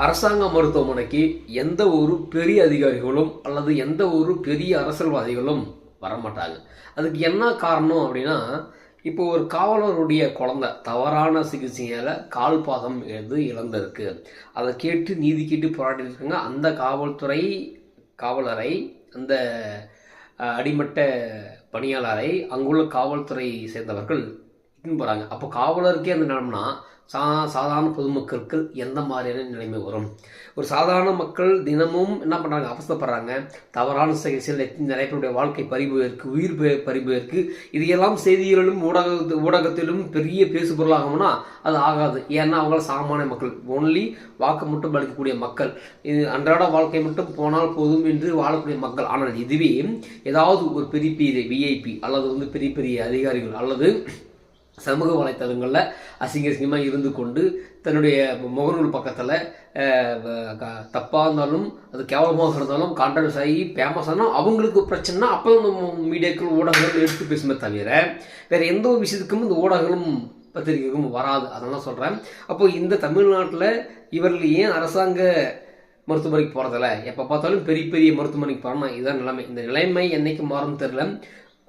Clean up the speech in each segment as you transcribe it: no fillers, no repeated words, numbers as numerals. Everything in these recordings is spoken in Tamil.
அரசாங்க மருத்துவமனைக்கு எந்த ஒரு பெரிய அதிகாரிகளும் அல்லது எந்த ஒரு பெரிய அரசியல்வாதிகளும் வரமாட்டாங்க. அதுக்கு என்ன காரணம் அப்படின்னா, இப்போ ஒரு காவலருடைய குழந்தை தவறான சிகிச்சையால் கால் பாதம் இழந்திருக்கு. அதை கேட்டு நீதி கேட்டு போராடிட்டு இருக்காங்க. அந்த காவலரை அந்த அடிமட்ட பணியாளரை அங்குள்ள காவல்துறை சேர்ந்தவர்கள் போகிறாங்க. அப்போ காவலருக்கே அந்த நிலைமைனா சாதாரண பொதுமக்களுக்கு எந்த மாதிரியான நிலைமை வரும்? ஒரு சாதாரண மக்கள் தினமும் என்ன பண்ணுறாங்க, அவஸ்தைப்படுறாங்க. தவறான சிகிச்சையில் நிறைய பேருடைய வாழ்க்கை பறிபோயிருக்கு, உயிர் பறிபோயிருக்கு. இதையெல்லாம் செய்திகளிலும் ஊடகத்திலும் பெரிய பேசு பொருளாகும்னா அது ஆகாது. ஏன்னா அவங்கள சாமானிய மக்கள், ஒன்லி வாக்கு மட்டும் அளிக்கக்கூடிய மக்கள், இது அன்றாட வாழ்க்கை மட்டும் போனால் போதும் என்று வாழக்கூடிய மக்கள். ஆனால் இதுவே ஏதாவது ஒரு பெரிய பெரிய விஐபி அல்லது பெரிய பெரிய அதிகாரிகள் அல்லது சமூக வலைத்தளங்களில் அசிங்கமாக இருந்து கொண்டு தன்னுடைய முகநூல் பக்கத்தில் தப்பாக இருந்தாலும் அது கேவலமாக இருந்தாலும் கான்ட்ரவர்ஸ் ஆகி ஃபேமஸ் ஆனால் அவங்களுக்கு பிரச்சனைனா அப்போ மீடியாக்கள் ஊடகங்கள் எடுத்து பேசுமே தவிர வேறு எந்த ஒரு விஷயத்துக்கும் இந்த ஊடகங்களும் பத்திரிகைகளும் வராது. அதெல்லாம் சொல்கிறேன். அப்போது இந்த தமிழ்நாட்டில் இவர்கள் ஏன் அரசாங்க மருத்துவமனைக்கு போகிறதில்ல? எப்போ பார்த்தாலும் பெரிய பெரிய மருத்துவமனைக்கு போகிறோம்னா இதுதான் நிலைமை. இந்த நிலைமை என்றைக்கு மாறும் தெரியல.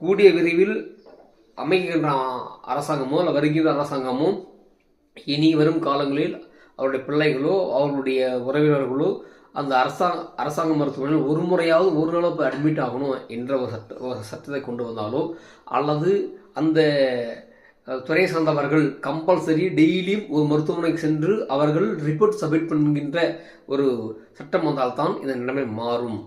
கூடிய விரைவில் அமைக்கின்ற அரசாங்கமோ இல்லை வருகின்ற அரசாங்கமோ இனி வரும் காலங்களில் அவருடைய பிள்ளைகளோ அவர்களுடைய உறவினர்களோ அந்த அரசாங்க மருத்துவமனையில் ஒரு முறையாவது ஒரு நாள் போய் அட்மிட் ஆகணும் என்ற ஒரு சட்டத்தை கொண்டு வந்தாலோ அல்லது அந்த துறை சார்ந்தவர்கள் கம்பல்சரி டெய்லியும் ஒரு மருத்துவமனைக்கு சென்று அவர்கள் ரிப்போர்ட் சப்மிட் பண்ணுகின்ற ஒரு சட்டம் வந்தால்தான் இந்த நிலைமை மாறும்.